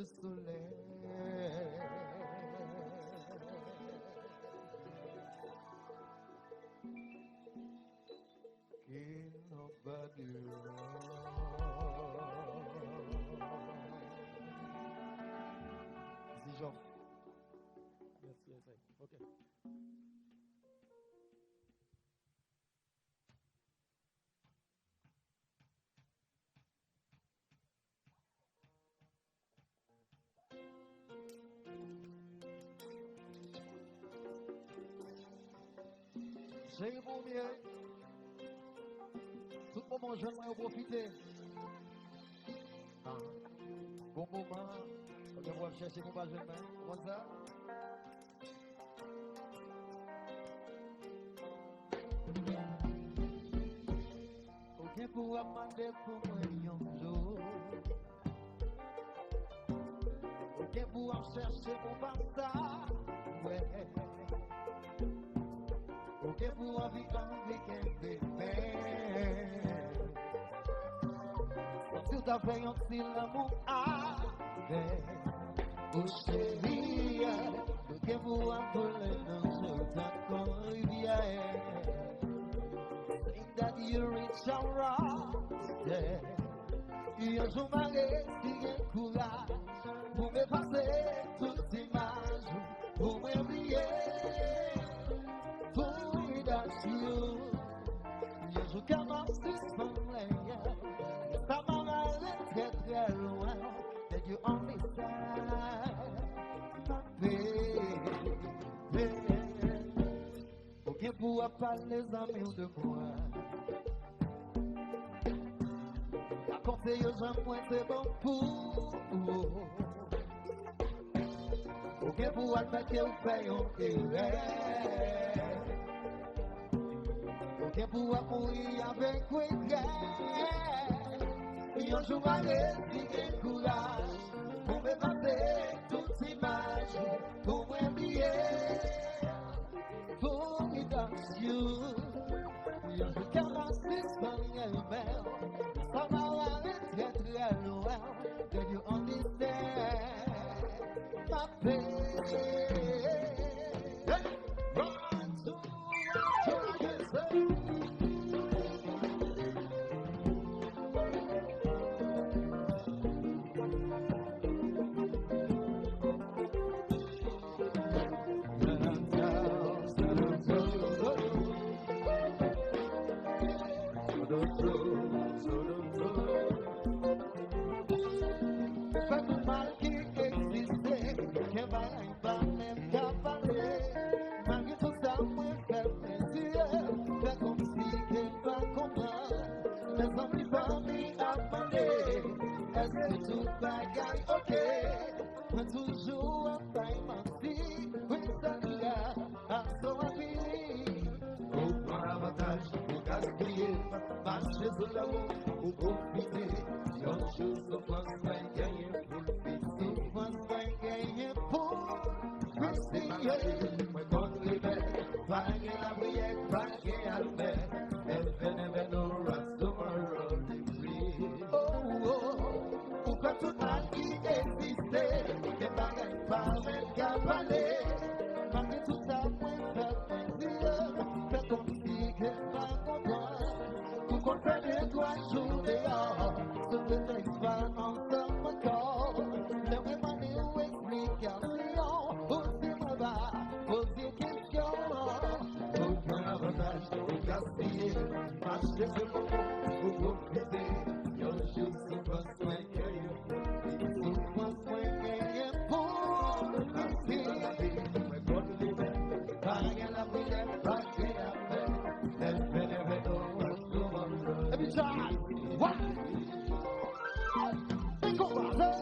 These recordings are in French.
le soleil. King of Babylon. Merci Jean. Yes, okay. J'ai mon mieux. Tout le moment, j'aimerais en profiter. Bon moment. On va chercher mon bas jeune. Comment ça? Ok, pour demander pour moi un jour. Ok, pour chercher mon basta. Ouais. Ok, pour vivre qu'un bébé. Si tu as fait un petit l'amour avec oh chérie, ok, pour appeler nos d'accord, yeah. Think that you reach out, yeah. Et je m'arrête, si un courage, pour m'effacer toute image, pour m'oublier. Je commence suspendre, ça m'a très très loin, that you understand, baby. Ok, pour parler les amis de moi, la conseille j'aime c'est bon pour. Ok, pour faire que vous payez que pour mourir avec regret. Et un jour à l'esprit courage, pour me passer toute image, pour m'oublier, pour m'identifier. Et un jour qu'elle m'a suspendu elle-même, ça m'a très très loin, that you understand my pain. Run to toujours un time ainsi, oui, ça là, à son avis. Au grand avantage, au gaspiller, marcher sur l'amour, au profiter. Yon chose au point de gagner pour le fils. Au point de gagner pour le fils. Moi, quand les bêtes, vague la brillette, vague à l'ouvert. Elle venait nous rats tomorrow, les prix. Oh, oh, ou pas tout mal qui existait. Que bagaille pas même qu'à parler. Malgré tout ça, moi, fais comme si que pas comprendre. Pour qu'on fait les doigts jour dehors. Ce que t'es pas ensemble encore. J'aimerais demander où explication. Aussi me va, poser question. Aucun avantage, au gaspiller. Marcher sur le monde, pour profiter. Y'en juste se passe moins qu'ailleurs. Every time, what? Think about it.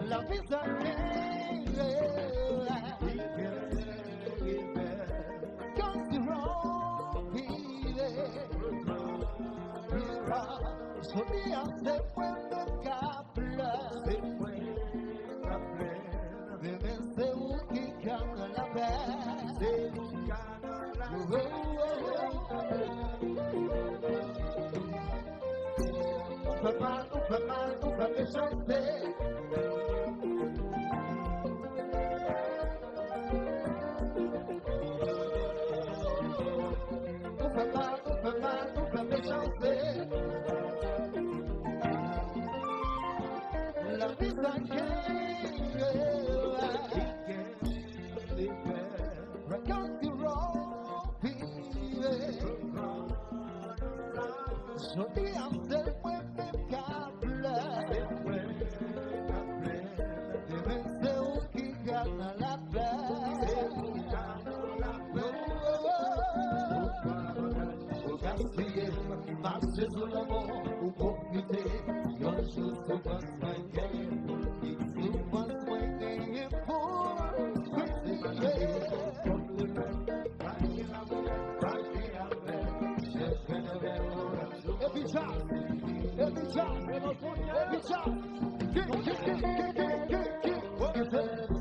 La vie s'arrête. Cause you're wrong. Solía se puede caplar, debe ser un quicano la vez. Ufa me chante. Ufa me chante. La vida que raconte rompire solía ser fuerte cable debe ser un que gana la vez más es un amor un comité yo soy su más every time, every time, every time. Kick. What is that?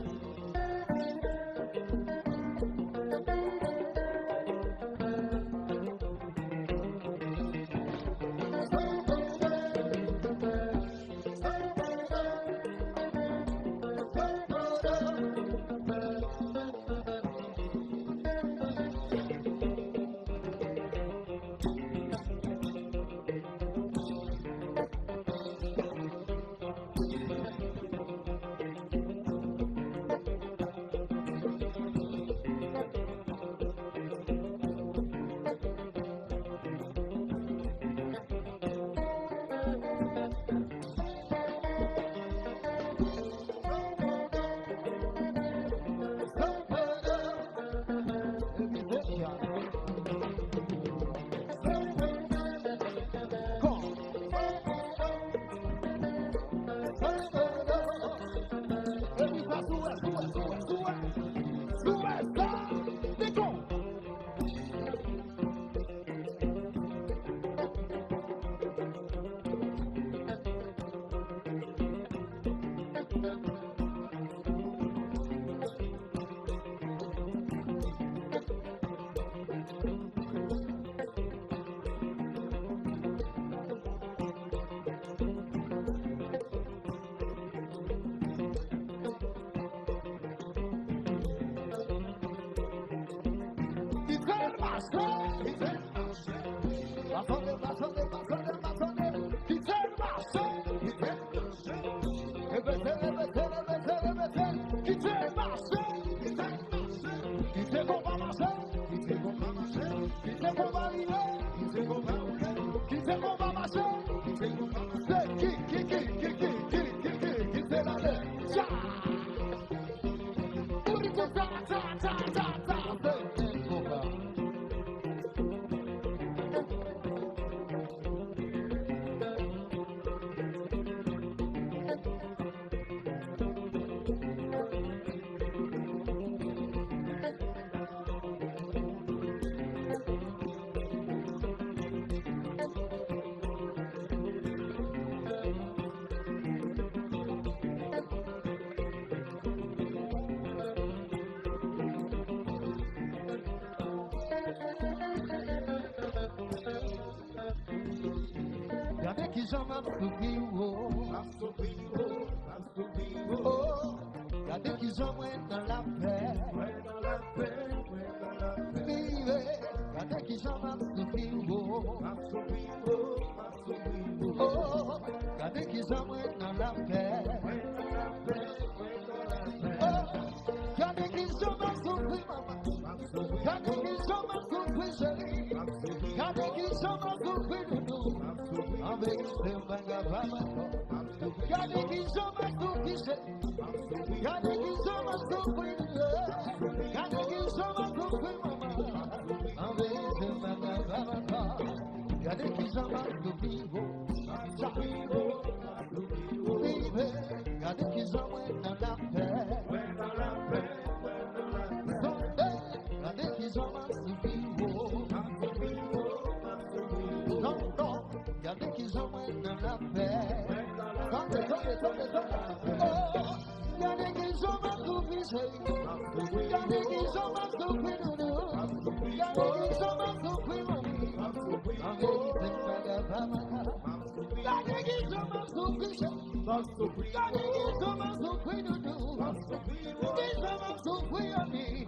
Gade qui j'emmène dans la paix, gade qui j'emmène gade qui j'emmène dans la paix, gade qui j'emmène souffrir maman, gade qui j'emmène souffrir chérie, gade qui j'emmène souffrir nous, avec ce vagabond. Gade qui j'emmène souffrir chérie. Gade qui j'emmène souffrir, gade qui j'emmène souffrir maman, avec ce vagabond. Gade qui j'emmène souffrir, gade qui j'emmène dans la paix, gade qui j'emmène souffrir, non, gade Regardez qu'ils ont maintenant la paix. Regardez qu'ils ont ma tout visé. Regardez qu'ils ont ma tout pris. Regardez qu'ils ont ma tout pris. Regardez qu'ils ont ma tout visé. Regardez qu'ils ont ma tout pris. Qu'ils ont ma tout pris à mi.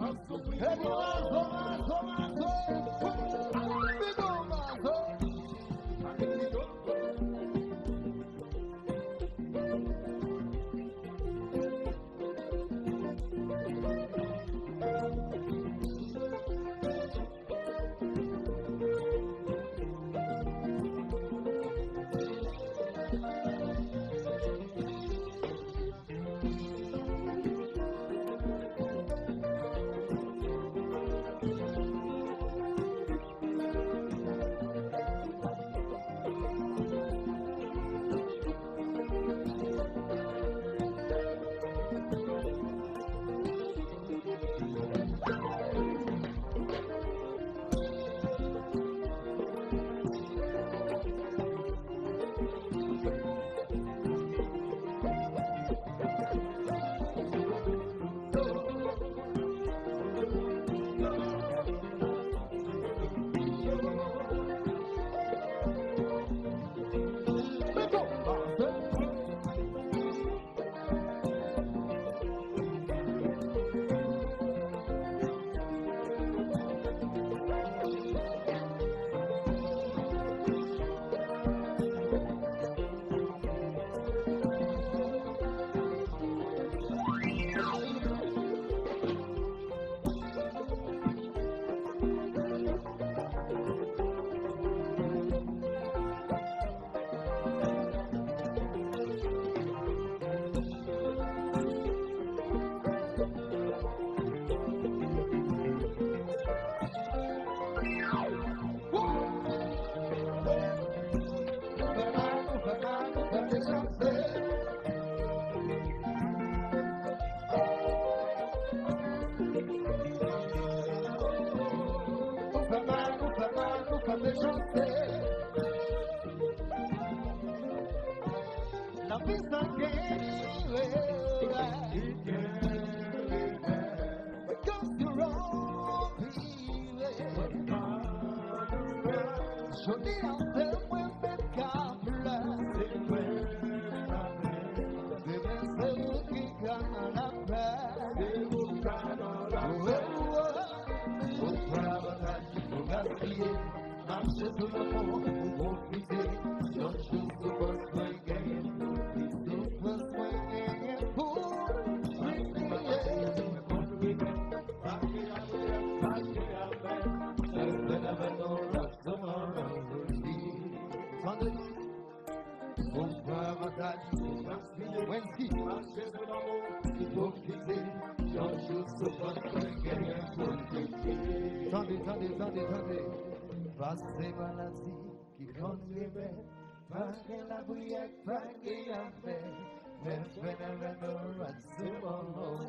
La vista que because you're all so the other women come Attendez. Passez maladie qui conduirait, pas que la bouillette, pas qu'il y avait, mais phénomène, c'est bon.